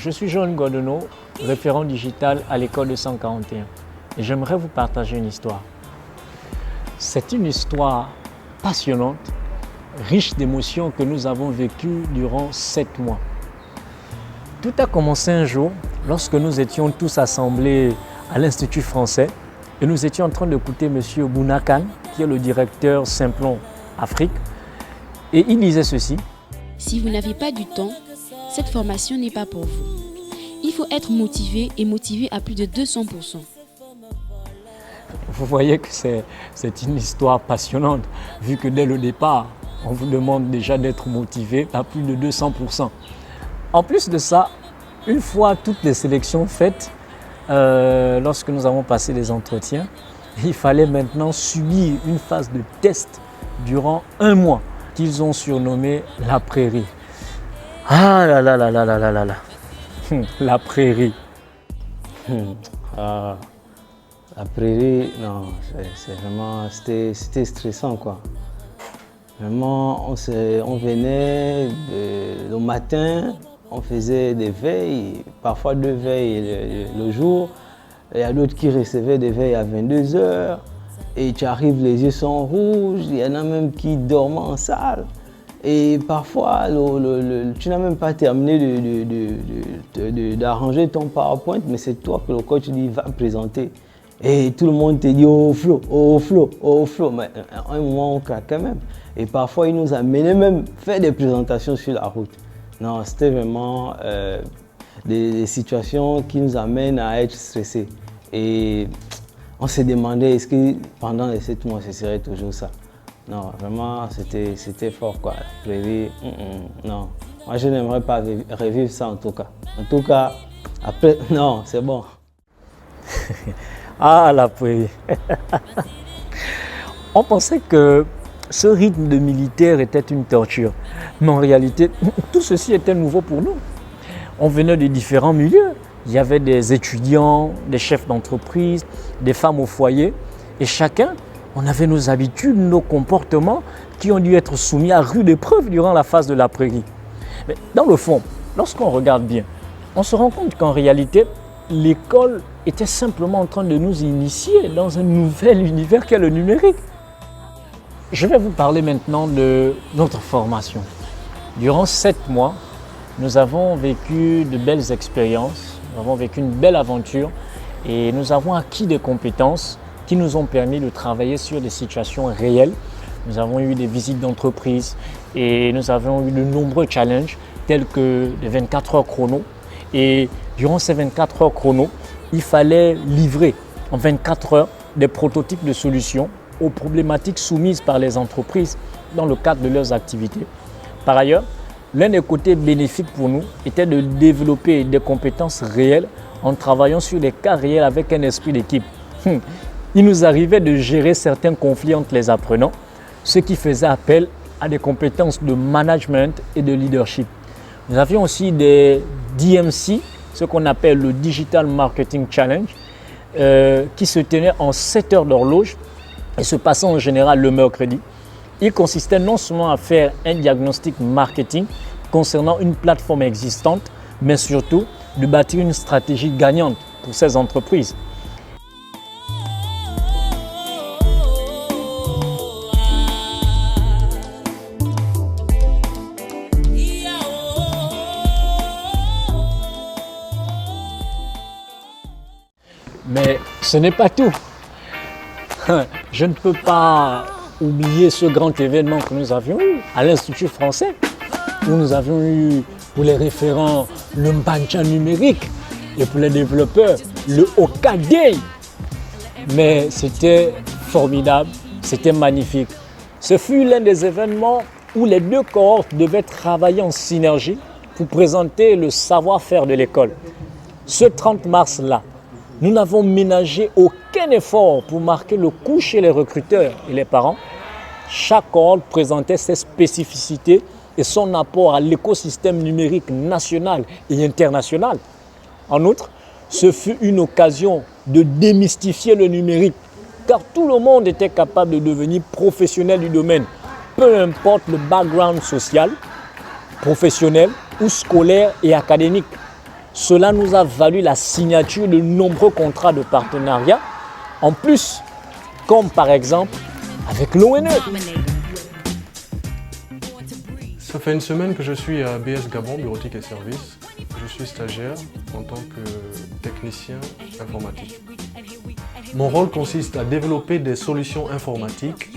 Je suis John Godonneau, référent digital à l'école de 141 et j'aimerais vous partager une histoire. C'est une histoire passionnante, riche d'émotions que nous avons vécues durant 7 mois. Tout a commencé un jour lorsque nous étions tous assemblés à l'Institut français et nous étions en train d'écouter M. Bounakan, qui est le directeur Simplon Afrique, et il disait ceci. Si vous n'avez pas du temps, cette formation n'est pas pour vous. Il faut être motivé et motivé à plus de 200%. Vous voyez que c'est une histoire passionnante, vu que dès le départ, on vous demande déjà d'être motivé à plus de 200%. En plus de ça, une fois toutes les sélections faites, lorsque nous avons passé les entretiens, il fallait maintenant subir une phase de test durant 1 mois qu'ils ont surnommé la prairie. Ah là là là là là là là là. La prairie. La prairie, non, c'est vraiment, c'était stressant quoi. Vraiment, on venait le matin, on faisait des veilles, parfois 2 veilles le jour. Il y a d'autres qui recevaient des veilles à 22 h et tu arrives, les yeux sont rouges, il y en a même qui dorment en salle. Et parfois, tu n'as même pas terminé d'arranger ton PowerPoint, mais c'est toi que le coach dit va présenter. Et tout le monde te dit au flow, au flow, au flow. Mais à un moment, on craque quand même. Et parfois, il nous a amené même faire des présentations sur la route. Non, c'était vraiment des situations qui nous amènent à être stressés. Et on s'est demandé, est-ce que pendant les 7 mois, ce serait toujours ça? Non, vraiment, c'était fort, quoi. Non, moi, je n'aimerais pas revivre ça, en tout cas. En tout cas, après, non, c'est bon. Ah, la prairie. On pensait que ce rythme de militaire était une torture. Mais en réalité, tout ceci était nouveau pour nous. On venait de différents milieux. Il y avait des étudiants, des chefs d'entreprise, des femmes au foyer. Et chacun, on avait nos habitudes, nos comportements qui ont dû être soumis à rude épreuve durant la phase de la prairie. Mais dans le fond, lorsqu'on regarde bien, on se rend compte qu'en réalité, l'école était simplement en train de nous initier dans un nouvel univers qu'est le numérique. Je vais vous parler maintenant de notre formation. Durant 7 mois, nous avons vécu de belles expériences, nous avons vécu une belle aventure et nous avons acquis des compétences qui nous ont permis de travailler sur des situations réelles. Nous avons eu des visites d'entreprise et nous avons eu de nombreux challenges tels que les 24 heures chrono. Et durant ces 24 heures chrono, il fallait livrer en 24 heures des prototypes de solutions aux problématiques soumises par les entreprises dans le cadre de leurs activités. Par ailleurs, l'un des côtés bénéfiques pour nous était de développer des compétences réelles en travaillant sur des cas réels avec un esprit d'équipe. Il nous arrivait de gérer certains conflits entre les apprenants, ce qui faisait appel à des compétences de management et de leadership. Nous avions aussi des DMC, ce qu'on appelle le Digital Marketing Challenge, qui se tenait en 7 heures d'horloge et se passait en général le mercredi. Il consistait non seulement à faire un diagnostic marketing concernant une plateforme existante, mais surtout de bâtir une stratégie gagnante pour ces entreprises. Mais ce n'est pas tout. Je ne peux pas oublier ce grand événement que nous avions eu à l'Institut français, où nous avions eu pour les référents le Mbancha numérique et pour les développeurs le Oka Day. Mais c'était formidable, c'était magnifique. Ce fut l'un des événements où les 2 cohortes devaient travailler en synergie pour présenter le savoir-faire de l'école. Ce 30 mars-là, nous n'avons ménagé aucun effort pour marquer le coup chez les recruteurs et les parents. Chaque cohorte présentait ses spécificités et son apport à l'écosystème numérique national et international. En outre, ce fut une occasion de démystifier le numérique, car tout le monde était capable de devenir professionnel du domaine, peu importe le background social, professionnel ou scolaire et académique. Cela nous a valu la signature de nombreux contrats de partenariat, en plus, comme par exemple avec l'ONE. Ça fait une semaine que je suis à BS Gabon, bureautique et services. Je suis stagiaire en tant que technicien informatique. Mon rôle consiste à développer des solutions informatiques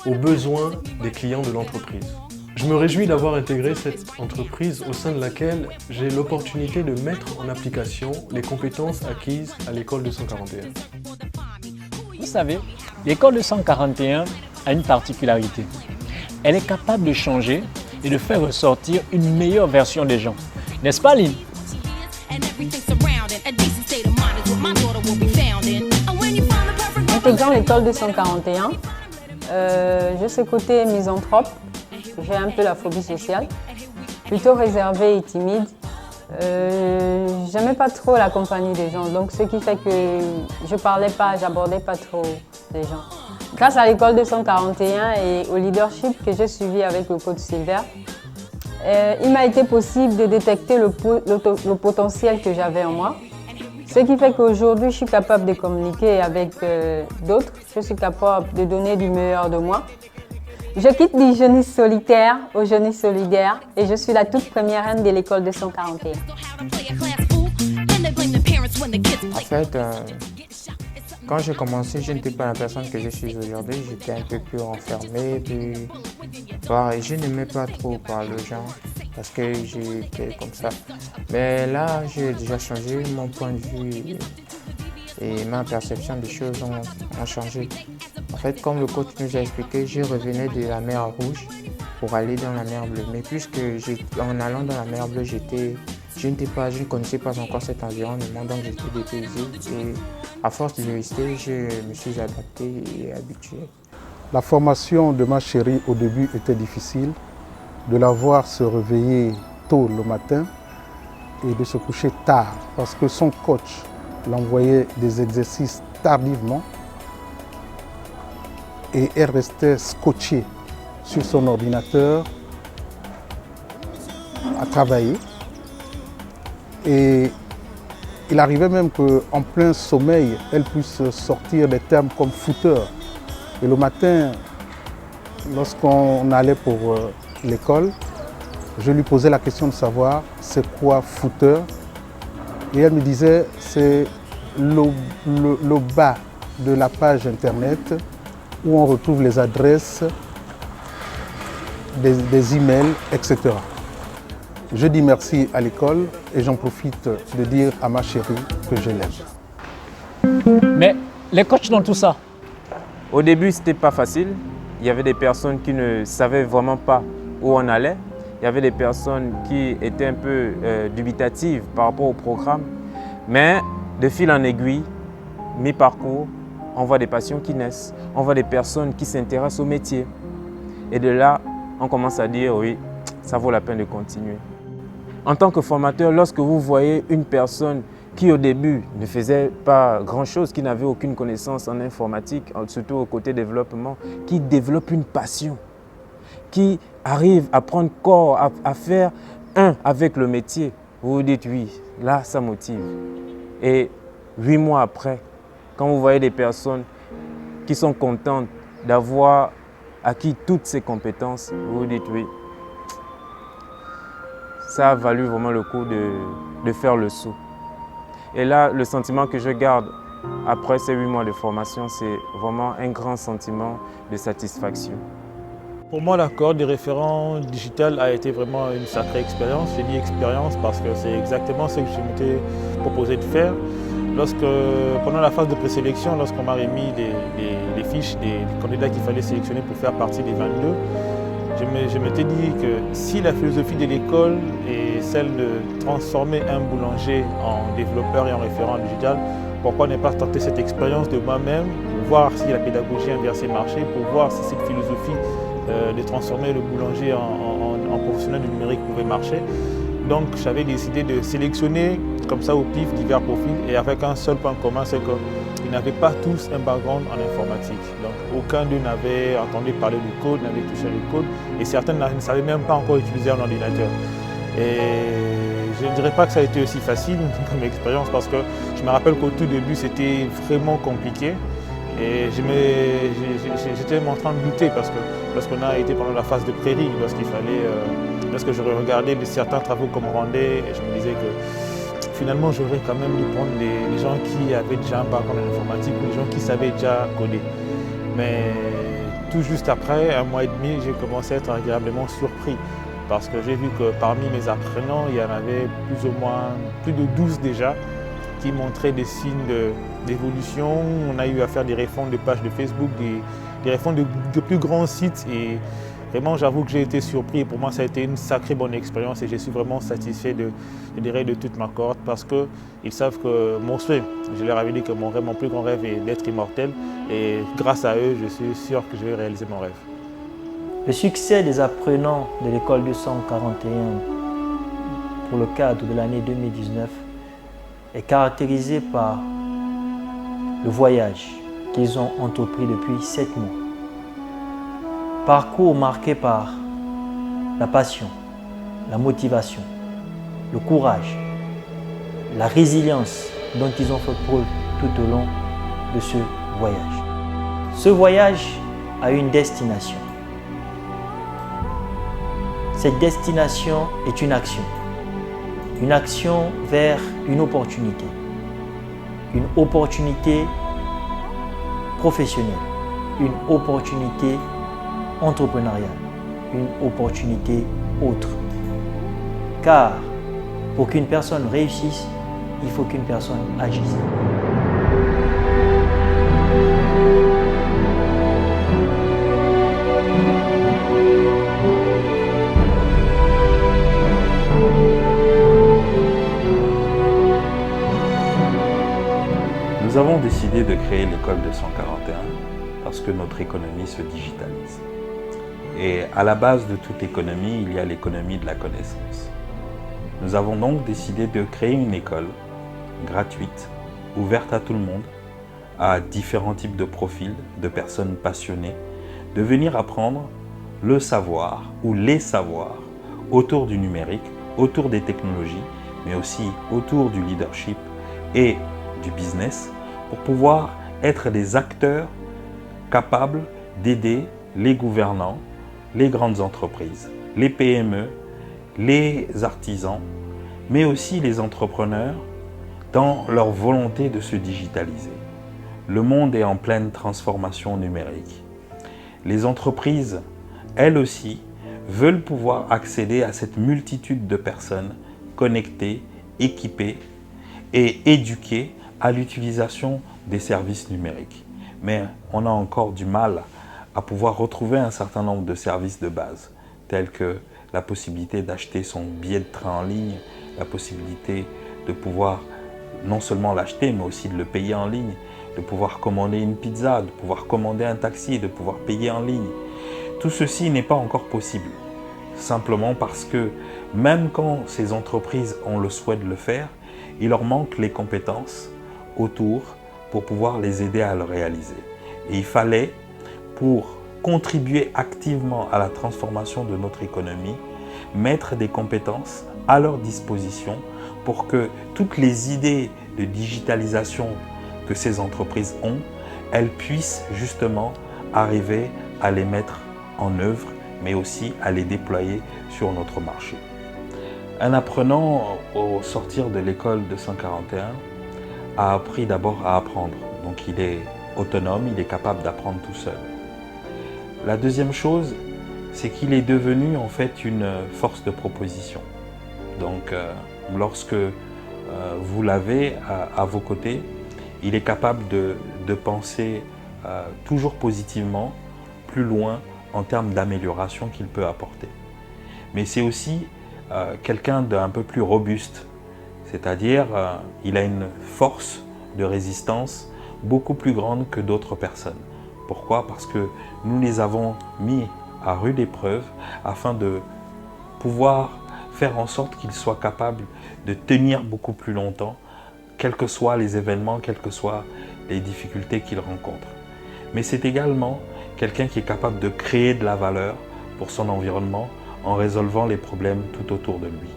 aux besoins des clients de l'entreprise. Je me réjouis d'avoir intégré cette entreprise au sein de laquelle j'ai l'opportunité de mettre en application les compétences acquises à l'école 241. Vous savez, l'école 241 a une particularité. Elle est capable de changer et de faire ressortir une meilleure version des gens. N'est-ce pas, Lynn? Intégrant l'école 241, je suis côté misanthrope. J'ai un peu la phobie sociale, plutôt réservée et timide. J'aimais pas trop la compagnie des gens, donc ce qui fait que je parlais pas, j'abordais pas trop les gens. Grâce à l'école 241 et au leadership que j'ai suivi avec le coach Silver, il m'a été possible de détecter le potentiel que j'avais en moi. Ce qui fait qu'aujourd'hui, je suis capable de communiquer avec d'autres, je suis capable de donner du meilleur de moi. Je quitte du jeunesse solitaire au jeunesse solidaire et je suis la toute première reine de l'école 241. En fait, quand j'ai commencé, je n'étais pas la personne que je suis aujourd'hui. J'étais un peu plus renfermé, et je n'aimais pas trop parler aux gens parce que j'étais comme ça. Mais là, j'ai déjà changé, mon point de vue et ma perception des choses ont changé. En fait, comme le coach nous a expliqué, je revenais de la mer Rouge pour aller dans la mer Bleue. Mais puisque en allant dans la mer Bleue, je ne connaissais pas encore cet environnement, donc j'étais dépaysé. Et à force de rester, je me suis adapté et habitué. La formation de ma chérie au début était difficile, de la voir se réveiller tôt le matin et de se coucher tard parce que son coach l'envoyait des exercices tardivement et elle restait scotchée sur son ordinateur à travailler. Et il arrivait même qu'en plein sommeil, elle puisse sortir des termes comme footeur. Et le matin, lorsqu'on allait pour l'école, je lui posais la question de savoir c'est quoi footeur. Et elle me disait c'est le bas de la page internet où on retrouve les adresses, des emails, etc. Je dis merci à l'école et j'en profite de dire à ma chérie que je l'aime. Mais les coachs dans tout ça, Au début, ce n'était pas facile. Il y avait des personnes qui ne savaient vraiment pas où on allait. Il y avait des personnes qui étaient un peu dubitatives par rapport au programme. Mais de fil en aiguille, mi-parcours, on voit des passions qui naissent. On voit des personnes qui s'intéressent au métier. Et de là, on commence à dire oui, ça vaut la peine de continuer. En tant que formateur, lorsque vous voyez une personne qui au début ne faisait pas grand-chose, qui n'avait aucune connaissance en informatique, surtout au côté développement, qui développe une passion, qui arrive à prendre corps, à faire un avec le métier, vous vous dites oui, là ça motive. Et 8 mois après, quand vous voyez des personnes qui sont contentes d'avoir acquis toutes ces compétences, vous vous dites oui, ça a valu vraiment le coup de faire le saut. Et là, le sentiment que je garde après ces 8 mois de formation, c'est vraiment un grand sentiment de satisfaction. Pour moi, la cohorte des référents digital a été vraiment une sacrée expérience. J'ai dit expérience parce que c'est exactement ce que je m'étais proposé de faire. Pendant la phase de présélection, lorsqu'on m'a remis les fiches des candidats qu'il fallait sélectionner pour faire partie des 22, je m'étais dit que si la philosophie de l'école est celle de transformer un boulanger en développeur et en référent digital, pourquoi ne pas tenter cette expérience de moi-même, pour voir si la pédagogie inversée marchait, pour voir si cette philosophie de transformer le boulanger en professionnel du numérique pouvait marcher. Donc j'avais décidé de sélectionner comme ça au pif divers profils et avec un seul point commun, c'est qu'ils n'avaient pas tous un background en informatique. Donc aucun d'eux n'avait entendu parler du code, n'avait touché le code et certains ne savaient même pas encore utiliser un ordinateur. Et Je ne dirais pas que ça a été aussi facile comme expérience parce que je me rappelle qu'au tout début c'était vraiment compliqué et j'étais même en train de douter parce que lorsqu'on a été pendant la phase de prairie, lorsque je regardais certains travaux qu'on me rendait, et je me disais que finalement j'aurais quand même dû prendre les gens qui avaient déjà un background en informatique ou les gens qui savaient déjà coder. Mais tout juste après, 1 mois et demi, j'ai commencé à être agréablement surpris. Parce que j'ai vu que parmi mes apprenants, il y en avait plus ou moins plus de 12 déjà qui montraient des signes d'évolution. On a eu à faire des refontes de pages de Facebook, des refontes de plus grands sites. Et vraiment, j'avoue que j'ai été surpris. Et pour moi, ça a été une sacrée bonne expérience et je suis vraiment satisfait de toute ma cohorte parce qu'ils savent que mon souhait, je leur avais dit que mon plus grand rêve est d'être immortel. Et grâce à eux, je suis sûr que je vais réaliser mon rêve. Le succès des apprenants de l'école 241 pour le cadre de l'année 2019 est caractérisé par le voyage qu'ils ont entrepris depuis 7 mois. Parcours marqué par la passion, la motivation, le courage, la résilience dont ils ont fait preuve tout au long de ce voyage. Ce voyage a une destination. Cette destination est une action vers une opportunité professionnelle, une opportunité entrepreneuriale, une opportunité autre. Car pour qu'une personne réussisse, il faut qu'une personne agisse. Nous avons décidé de créer l'école 241 parce que notre économie se digitalise. Et à la base de toute économie, il y a l'économie de la connaissance. Nous avons donc décidé de créer une école gratuite, ouverte à tout le monde, à différents types de profils, de personnes passionnées, de venir apprendre le savoir ou les savoirs autour du numérique, autour des technologies, mais aussi autour du leadership et du business, pour pouvoir être des acteurs capables d'aider les gouvernants, les grandes entreprises, les PME, les artisans, mais aussi les entrepreneurs dans leur volonté de se digitaliser. Le monde est en pleine transformation numérique. Les entreprises, elles aussi, veulent pouvoir accéder à cette multitude de personnes connectées, équipées et éduquées à l'utilisation des services numériques. Mais on a encore du mal à pouvoir retrouver un certain nombre de services de base, tels que la possibilité d'acheter son billet de train en ligne, la possibilité de pouvoir non seulement l'acheter, mais aussi de le payer en ligne, de pouvoir commander une pizza, de pouvoir commander un taxi, de pouvoir payer en ligne. Tout ceci n'est pas encore possible, simplement parce que même quand ces entreprises ont le souhait de le faire, il leur manque les compétences autour pour pouvoir les aider à le réaliser. Et il fallait, pour contribuer activement à la transformation de notre économie, mettre des compétences à leur disposition pour que toutes les idées de digitalisation que ces entreprises ont, elles puissent justement arriver à les mettre en œuvre, mais aussi à les déployer sur notre marché. Un apprenant au sortir de l'école 241 a appris d'abord à apprendre. Donc il est autonome, il est capable d'apprendre tout seul. La deuxième chose, c'est qu'il est devenu en fait une force de proposition. Donc lorsque vous l'avez à vos côtés, il est capable de penser toujours positivement, plus loin en termes d'amélioration qu'il peut apporter. Mais c'est aussi quelqu'un d'un peu plus robuste, c'est-à-dire il a une force de résistance beaucoup plus grande que d'autres personnes. Pourquoi? Parce que nous les avons mis à rude épreuve afin de pouvoir faire en sorte qu'ils soient capables de tenir beaucoup plus longtemps, quels que soient les événements, quelles que soient les difficultés qu'ils rencontrent. Mais c'est également quelqu'un qui est capable de créer de la valeur pour son environnement en résolvant les problèmes tout autour de lui.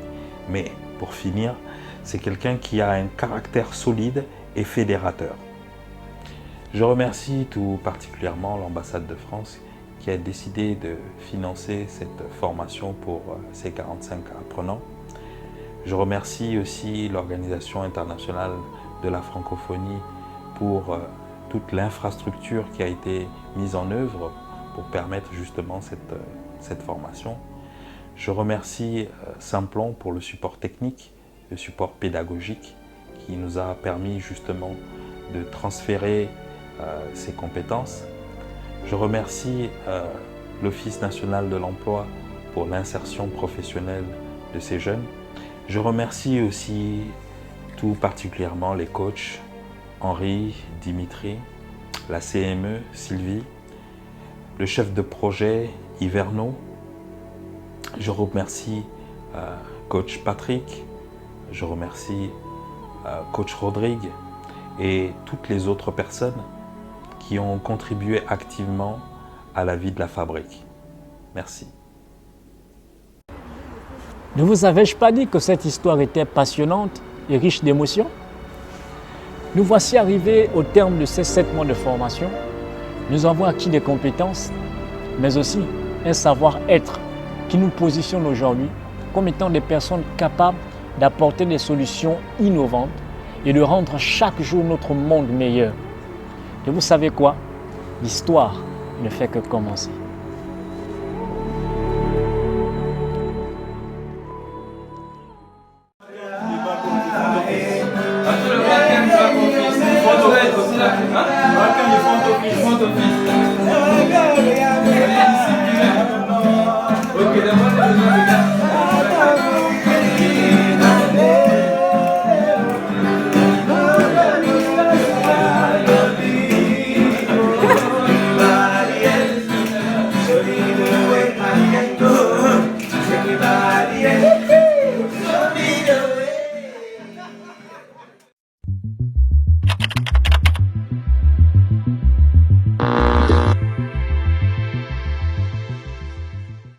Mais pour finir, c'est quelqu'un qui a un caractère solide et fédérateur. Je remercie tout particulièrement l'ambassade de France qui a décidé de financer cette formation pour ces 45 apprenants. Je remercie aussi l'Organisation internationale de la francophonie pour toute l'infrastructure qui a été mise en œuvre pour permettre justement cette formation. Je remercie Simplon pour le support technique, le support pédagogique qui nous a permis justement de transférer ces compétences. Je remercie l'Office national de l'emploi pour l'insertion professionnelle de ces jeunes. Je remercie aussi tout particulièrement les coachs, Henri, Dimitri, la CME, Sylvie, le chef de projet, Hiverno. Je remercie coach Patrick, je remercie coach Rodrigue et toutes les autres personnes qui ont contribué activement à la vie de la fabrique. Merci. Ne vous avais-je pas dit que cette histoire était passionnante et riche d'émotions? Nous voici arrivés au terme de ces 7 mois de formation. Nous avons acquis des compétences, mais aussi un savoir-être qui nous positionne aujourd'hui comme étant des personnes capables d'apporter des solutions innovantes et de rendre chaque jour notre monde meilleur. Et vous savez quoi? L'histoire ne fait que commencer. Hein?